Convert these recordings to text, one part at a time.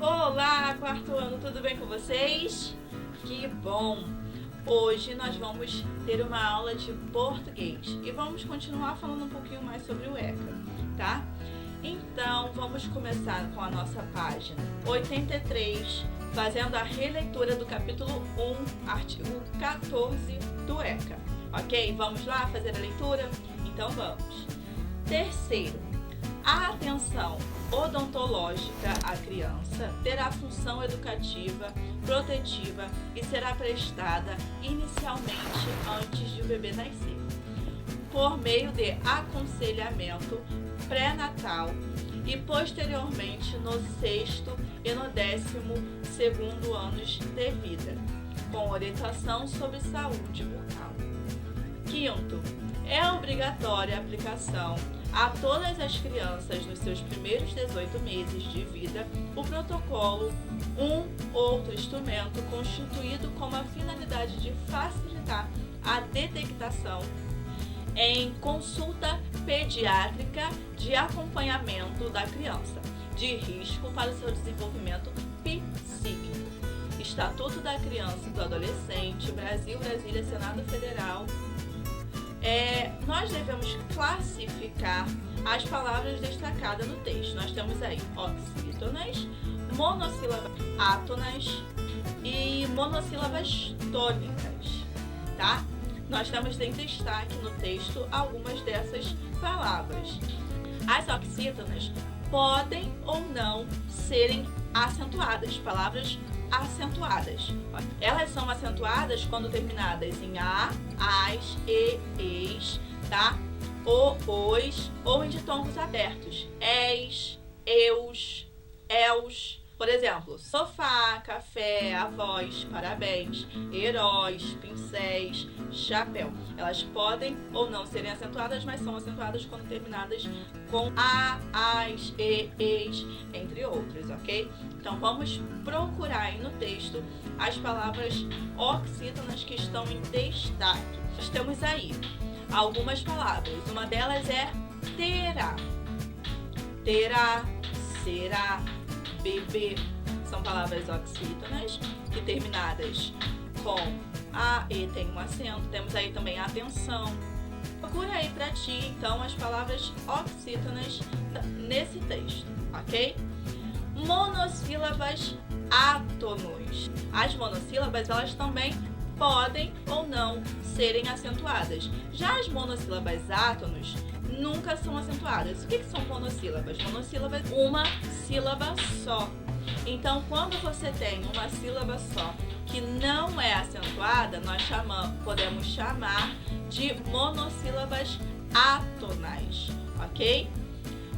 Olá, quarto ano, tudo bem com vocês? Que bom! Hoje nós vamos ter uma aula de português e vamos continuar falando um pouquinho mais sobre o ECA, tá? Então, vamos começar com a nossa página 83, fazendo a releitura do capítulo 1, artigo 14 do ECA, ok? Vamos lá fazer a leitura? Então vamos! Terceiro, a atenção odontológica à criança terá função educativa, protetiva e será prestada inicialmente antes de o bebê nascer, por meio de aconselhamento pré-natal e posteriormente no 6º e no 12º anos de vida, com orientação sobre saúde bucal. Quinto, é obrigatória a aplicação a todas as crianças nos seus primeiros 18 meses de vida o protocolo outro instrumento constituído com a finalidade de facilitar a detectação em consulta pediátrica de acompanhamento da criança de risco para o seu desenvolvimento psíquico. Estatuto da Criança e do Adolescente, Brasil, Brasília, Senado Federal. Nós devemos classificar as palavras destacadas no texto. Nós temos aí oxítonas, monossílabas átonas e monossílabas tônicas, tá? Nós temos em destaque no texto algumas dessas palavras. As oxítonas podem ou não serem acentuadas, palavras acentuadas. Elas são acentuadas quando terminadas em a, as, es, tá? Os, ou em ditongos abertos. Es, eus, els. Por exemplo, sofá, café, avós, parabéns, heróis, pincéis, chapéu. Elas podem ou não serem acentuadas, mas são acentuadas quando terminadas com a, as, es, entre outras, ok? Então vamos procurar aí no texto as palavras oxítonas que estão em destaque. Nós temos aí algumas palavras. Uma delas é terá. Terá, será, bebê. São palavras oxítonas que terminadas com a, e tem um acento. Temos aí também atenção. Procura aí pra ti, então, as palavras oxítonas nesse texto, ok? Monossílabas átonos. As monossílabas, elas também podem ou não serem acentuadas. Já as monossílabas átonos nunca são acentuadas. O que são monossílabas? Monossílabas, uma sílaba só. Então, quando você tem uma sílaba só que não é acentuada, nós podemos chamar de monossílabas átonais, ok?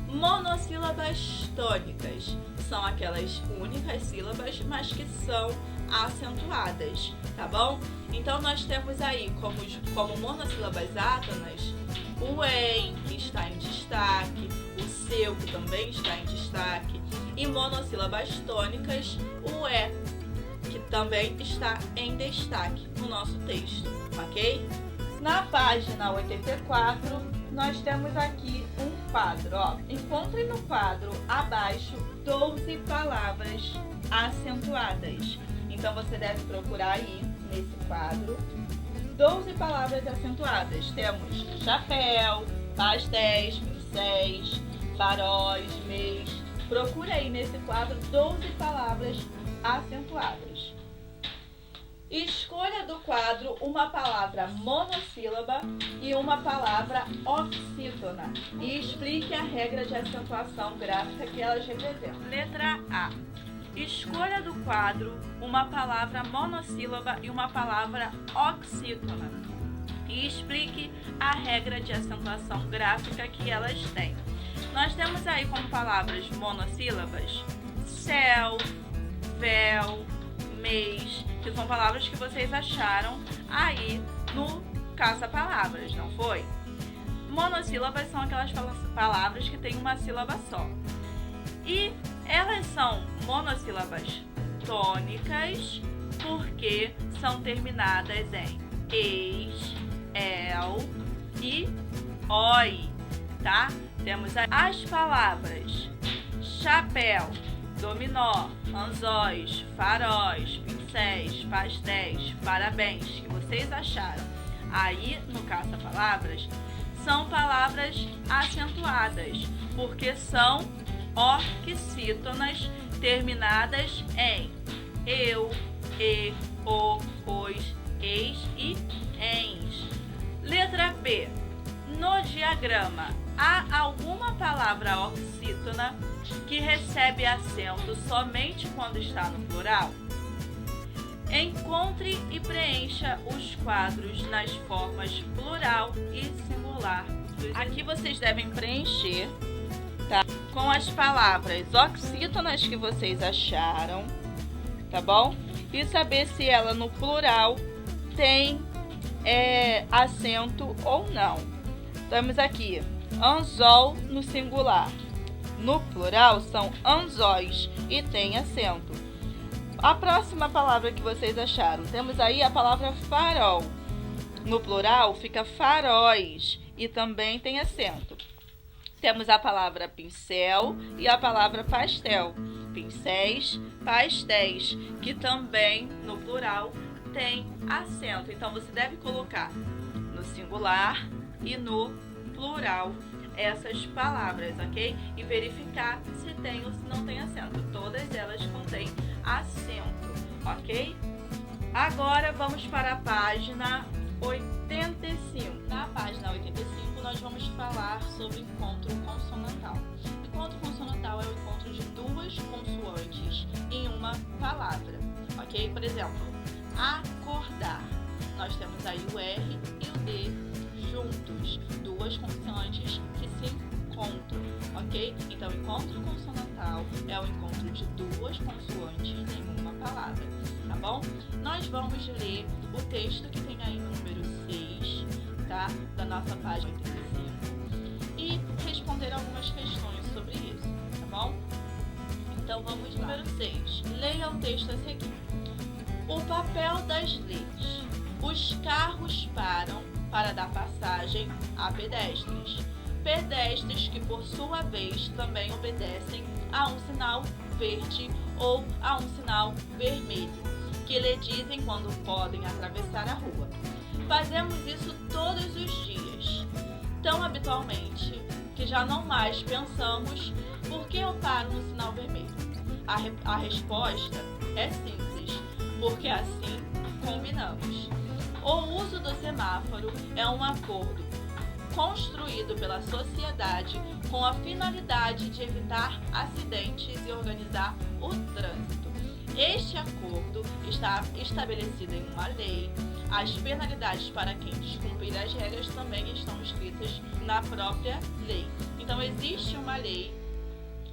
Monossílabas tônicas são aquelas únicas sílabas, mas que são acentuadas, tá bom? Então, nós temos aí como monossílabas átonas o em, que está em destaque, o seu, que também está em destaque, e monossílabas tônicas, o é, que também está em destaque no nosso texto, ok? Na página 84, nós temos aqui um quadro, ó. Encontre no quadro abaixo 12 palavras acentuadas. Então, você deve procurar aí, nesse quadro, 12 palavras acentuadas. Temos chapéu, pastéis, pincéis, faróis, mês. Procura aí nesse quadro 12 palavras acentuadas. Escolha do quadro uma palavra monossílaba e uma palavra oxítona e explique a regra de acentuação gráfica que elas representam. Letra A. Escolha do quadro uma palavra monossílaba e uma palavra oxítona e explique a regra de acentuação gráfica que elas têm. Nós temos aí como palavras monossílabas céu, véu, mês, que são palavras que vocês acharam aí no caça-palavras, não foi? Monossílabas são aquelas palavras que têm uma sílaba só. E elas são monossílabas tônicas porque são terminadas em eis, el e oi, tá? Temos as palavras chapéu, dominó, anzóis, faróis, pincéis, pastéis, parabéns, que vocês acharam aí no caça-palavras, são palavras acentuadas, porque são oxítonas terminadas em eu, e, o, os, eis e ens. Letra B. No diagrama, há alguma palavra oxítona que recebe acento somente quando está no plural? Encontre e preencha os quadros nas formas plural e singular. Aqui vocês devem preencher, tá? Com as palavras oxítonas que vocês acharam, tá bom? E saber se ela no plural tem acento ou não. Temos aqui anzol no singular. No plural são anzóis e tem acento. A próxima palavra que vocês acharam, temos aí a palavra farol. No plural fica faróis e também tem acento. Temos a palavra pincel e a palavra pastel. Pincéis, pastéis, que também no plural tem acento. Então você deve colocar no singular e no plural essas palavras, ok? E verificar se tem ou se não tem acento. Todas elas contêm acento, ok? Agora vamos para a página 85. Na página 85 nós vamos falar sobre encontro consonantal. Encontro consonantal é o encontro de duas consoantes em uma palavra, ok? Por exemplo, acordar. Nós temos aí o R e o D juntos, duas consoantes que se encontram, ok? Então, encontro consonantal é o encontro de duas consoantes em uma palavra, tá bom? Nós vamos ler o texto que tem aí no número 6, tá? Da nossa página 85 e responder algumas questões sobre isso, tá bom? Então, vamos lá. Número 6. Leia o texto a seguir. O papel das leis. Os carros param para dar passagem a pedestres. Pedestres que, por sua vez, também obedecem a um sinal verde ou a um sinal vermelho, que lhe dizem quando podem atravessar a rua. Fazemos isso todos os dias, tão habitualmente que já não mais pensamos por que eu paro no sinal vermelho. A resposta é simples, porque assim combinamos. O uso do semáforo é um acordo construído pela sociedade com a finalidade de evitar acidentes e organizar o trânsito. Este acordo está estabelecido em uma lei. As penalidades para quem descumprir as regras também estão escritas na própria lei. Então, existe uma lei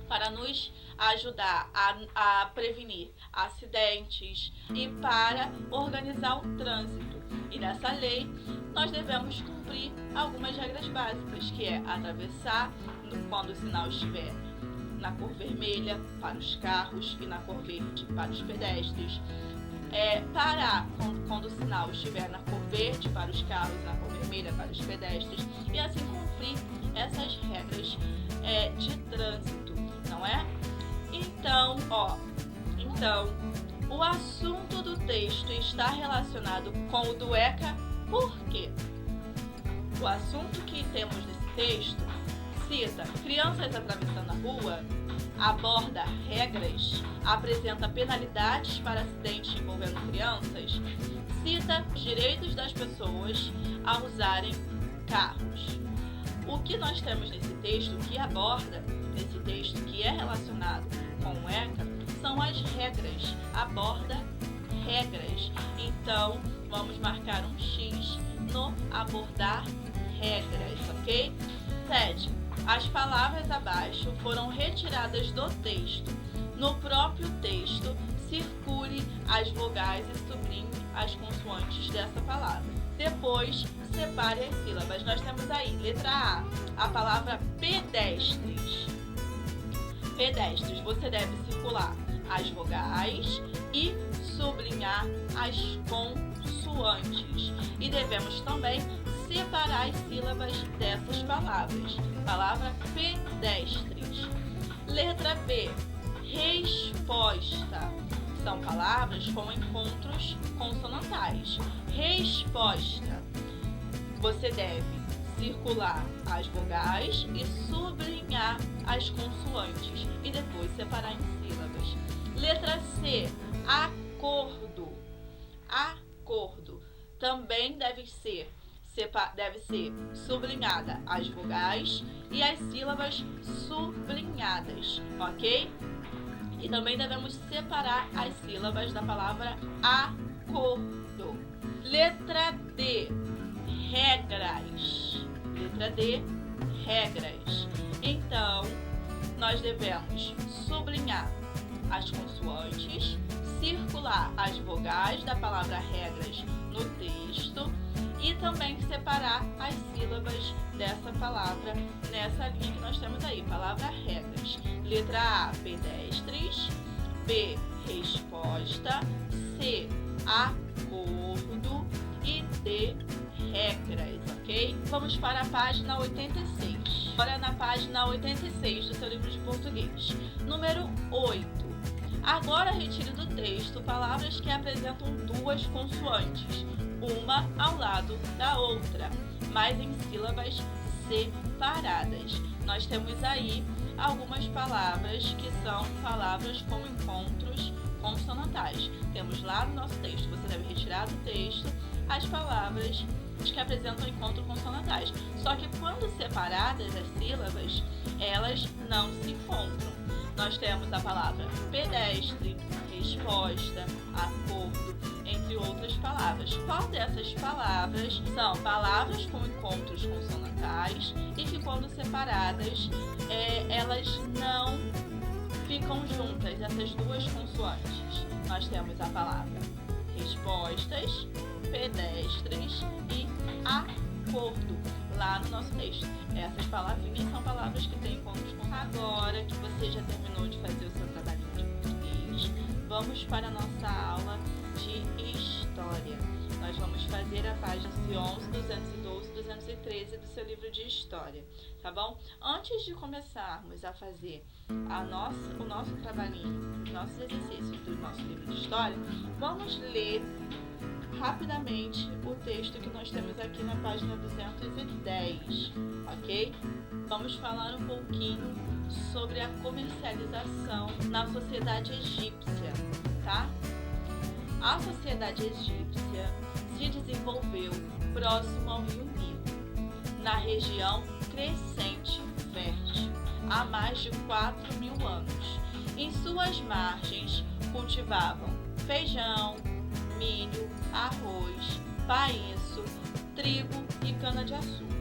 para nos ajudar a prevenir acidentes e para organizar o trânsito. E nessa lei, nós devemos cumprir algumas regras básicas, que é atravessar quando o sinal estiver na cor vermelha para os carros e na cor verde para os pedestres. Parar quando o sinal estiver na cor verde para os carros e na cor vermelha para os pedestres. E assim cumprir essas regras de trânsito, não é? Então, o assunto do texto está relacionado com o do ECA, por quê? O assunto que temos nesse texto cita crianças atravessando a rua, aborda regras, apresenta penalidades para acidentes envolvendo crianças, cita os direitos das pessoas a usarem carros. O que nós temos nesse texto, que aborda nesse texto, que é relacionado com o ECA, são as regras, aborda regras. Então, vamos marcar um X no abordar regras, ok? 7. As palavras abaixo foram retiradas do texto. No próprio texto, circule as vogais e sublinhe as consoantes dessa palavra. Depois, separe as sílabas. Nós temos aí, letra A palavra pedestres. Pedestres, você deve circular as vogais e sublinhar as consoantes. E devemos também separar as sílabas dessas palavras. Palavra pedestres. Letra B. Reis resposta. São palavras com encontros consonantais. Resposta. Você deve circular as vogais e sublinhar as consoantes e depois separar em sílabas. Letra C. Acordo. Acordo. Também deve ser sublinhada as vogais e as sílabas sublinhadas, ok? E também devemos separar as sílabas da palavra acordo. Letra D. Regras. Letra D. Regras. Então, nós devemos sublinhar as consoantes, circular as vogais da palavra regras no texto e também separar as sílabas dessa palavra nessa linha que nós temos aí, palavra regras. Letra A, pedestres. B, resposta. C, acordo. E D, regras, ok? Vamos para a página 86. Agora na página 86 do seu livro de português. Número 8. Agora retire do texto palavras que apresentam duas consoantes, uma ao lado da outra, mas em sílabas separadas. Nós temos aí algumas palavras que são palavras com encontros consonantais. Temos lá no nosso texto, você deve retirar do texto as palavras que apresentam encontros consonantais. Só que quando separadas as sílabas, elas não se encontram. Nós temos a palavra pedestre, resposta, acordo, entre outras palavras. Qual dessas palavras são palavras com encontros consonantais e que quando separadas, elas não ficam juntas, essas duas consoantes? Nós temos a palavra respostas, pedestres e acordo lá no nosso texto. Essas palavrinhas são palavras que têm encontros consonantais. Agora que você já terminou de fazer o seu trabalhinho de português, vamos para a nossa aula de história. Nós vamos fazer a página 11, 212 e 213 do seu livro de história, tá bom? Antes de começarmos a fazer o nosso trabalhinho, os nossos exercícios do nosso livro de história, vamos ler rapidamente o texto que nós temos aqui na página 210, ok? Vamos falar um pouquinho sobre a comercialização na sociedade egípcia, tá? A sociedade egípcia se desenvolveu próximo ao rio Nilo, na região crescente fértil, há mais de 4.000 anos. Em suas margens cultivavam feijão, milho, arroz, painço, trigo e cana-de-açúcar.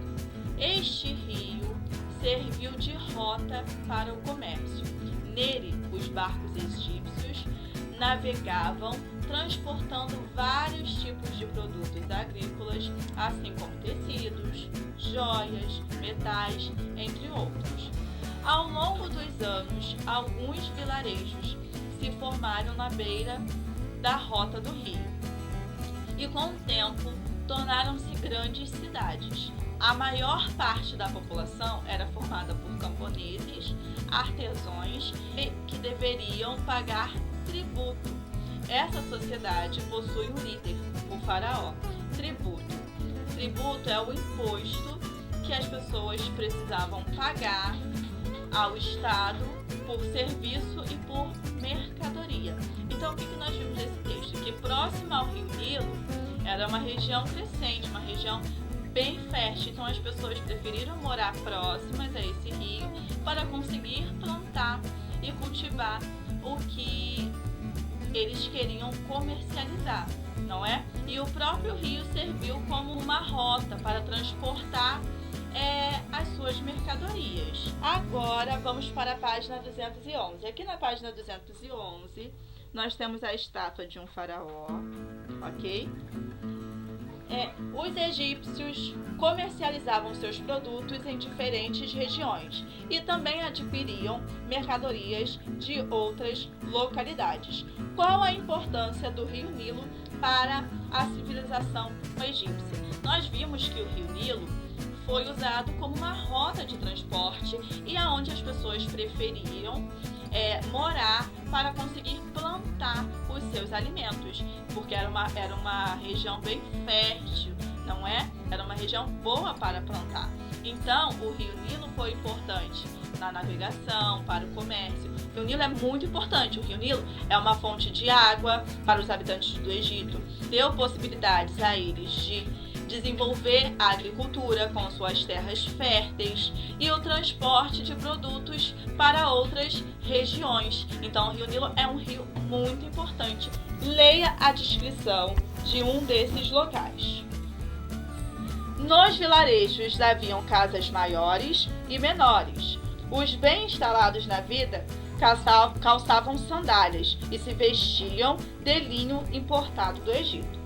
Este rio serviu de rota para o comércio. Nele, os barcos egípcios navegavam transportando vários tipos de produtos agrícolas, assim como tecidos, joias, metais, entre outros. Ao longo dos anos, alguns vilarejos se formaram na beira da rota do rio e, com o tempo, tornaram-se grandes cidades. A maior parte da população era formada por camponeses, artesãos que deveriam pagar tributo. Essa sociedade possui um líder, o faraó. Tributo é o imposto que as pessoas precisavam pagar ao Estado por serviço e por mercadoria. Então, o que nós vimos nesse texto? Que próximo ao rio Nilo era uma região crescente, uma região bem fértil. Então, as pessoas preferiram morar próximas a esse rio para conseguir plantar e cultivar o que eles queriam comercializar, não é? E o próprio rio serviu como uma rota para transportar as suas mercadorias. Agora vamos para a página 211. Aqui na página 211 nós temos a estátua de um faraó, ok? Os egípcios comercializavam seus produtos em diferentes regiões e também adquiriam mercadorias de outras localidades. Qual a importância do rio Nilo para a civilização egípcia? Nós vimos que o rio Nilo foi usado como uma rota de transporte e aonde as pessoas preferiam morar para conseguir plantar os seus alimentos, porque era uma região bem fértil, não é? Era uma região boa para plantar. Então, o rio Nilo foi importante na navegação, para o comércio. O rio Nilo é muito importante. O rio Nilo é uma fonte de água para os habitantes do Egito. Deu possibilidades a eles de desenvolver a agricultura com suas terras férteis e o transporte de produtos para outras regiões. Então, o rio Nilo é um rio muito importante. Leia a descrição de um desses locais. Nos vilarejos haviam casas maiores e menores. Os bem instalados na vida calçavam sandálias e se vestiam de linho importado do Egito.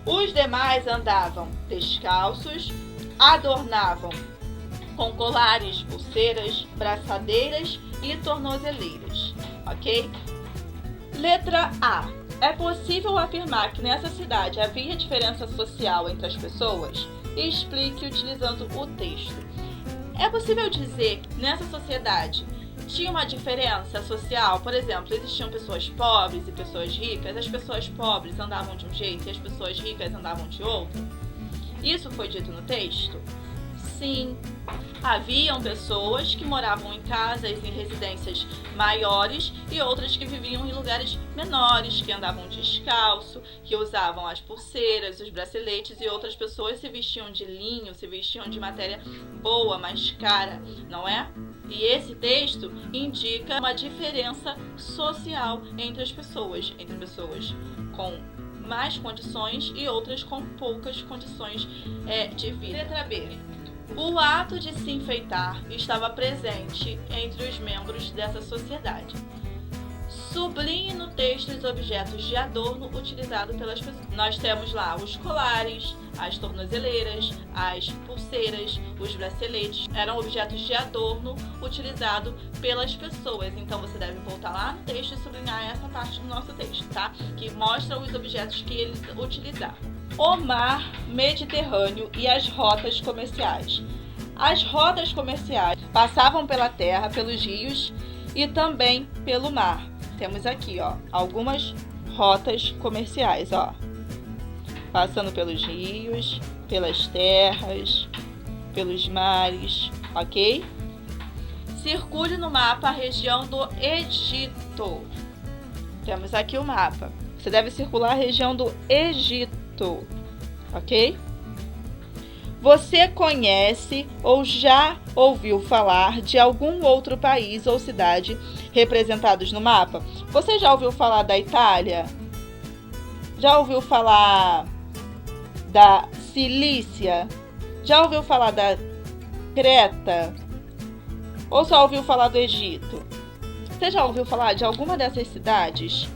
Os demais andavam descalços, adornavam com colares, pulseiras, braçadeiras e tornozeleiras. Ok? Letra A. É possível afirmar que nessa cidade havia diferença social entre as pessoas? Explique utilizando o texto. É possível dizer que nessa sociedade tinha uma diferença social? Por exemplo, existiam pessoas pobres e pessoas ricas. As pessoas pobres andavam de um jeito e as pessoas ricas andavam de outro? Isso foi dito no texto? Sim. Haviam pessoas que moravam em casas, em residências maiores e outras que viviam em lugares menores, que andavam descalço, que usavam as pulseiras, os braceletes, e outras pessoas se vestiam de linho, se vestiam de matéria boa, mais cara, não é? E esse texto indica uma diferença social entre as pessoas com mais condições e outras com poucas condições de vida. Letra B. O ato de se enfeitar estava presente entre os membros dessa sociedade. Sublinhe no texto os objetos de adorno utilizados pelas pessoas. Nós temos lá os colares, as tornozeleiras, as pulseiras, os braceletes. Eram objetos de adorno utilizados pelas pessoas. Então você deve voltar lá no texto e sublinhar essa parte do nosso texto, tá? Que mostra os objetos que eles utilizavam. O mar Mediterrâneo e as rotas comerciais. As rotas comerciais passavam pela terra, pelos rios e também pelo mar. Temos aqui, ó, algumas rotas comerciais, ó. Passando pelos rios, pelas terras, pelos mares, ok? Circule no mapa a região do Egito. Temos aqui o mapa. Você deve circular a região do Egito. Ok? Você conhece ou já ouviu falar de algum outro país ou cidade representados no mapa? Você já ouviu falar da Itália? Já ouviu falar da Cilícia? Já ouviu falar da Creta? Ou só ouviu falar do Egito? Você já ouviu falar de alguma dessas cidades?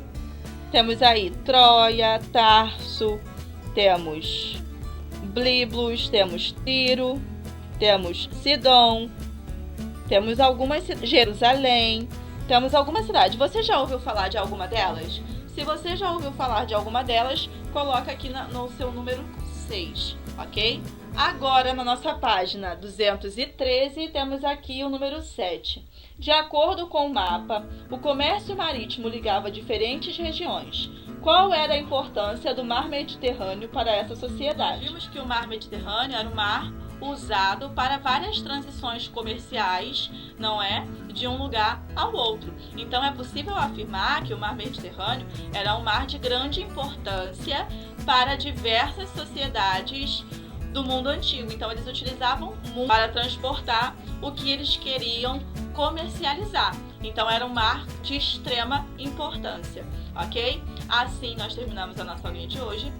Temos aí Troia, Tarso, temos Byblos, temos Tiro, temos Sidom, temos algumas Jerusalém, temos algumas cidades. Você já ouviu falar de alguma delas? Se você já ouviu falar de alguma delas, coloca aqui no seu número 6, ok? Agora, na nossa página 213, temos aqui o número 7. De acordo com o mapa, o comércio marítimo ligava diferentes regiões. Qual era a importância do mar Mediterrâneo para essa sociedade? Vimos que o mar Mediterrâneo era um mar usado para várias transições comerciais, não é? De um lugar ao outro. Então é possível afirmar que o mar Mediterrâneo era um mar de grande importância para diversas sociedades do mundo antigo. Então eles utilizavam muito para transportar o que eles queriam comercializar. Então era um mar de extrema importância, ok? Assim nós terminamos a nossa aulinha de hoje.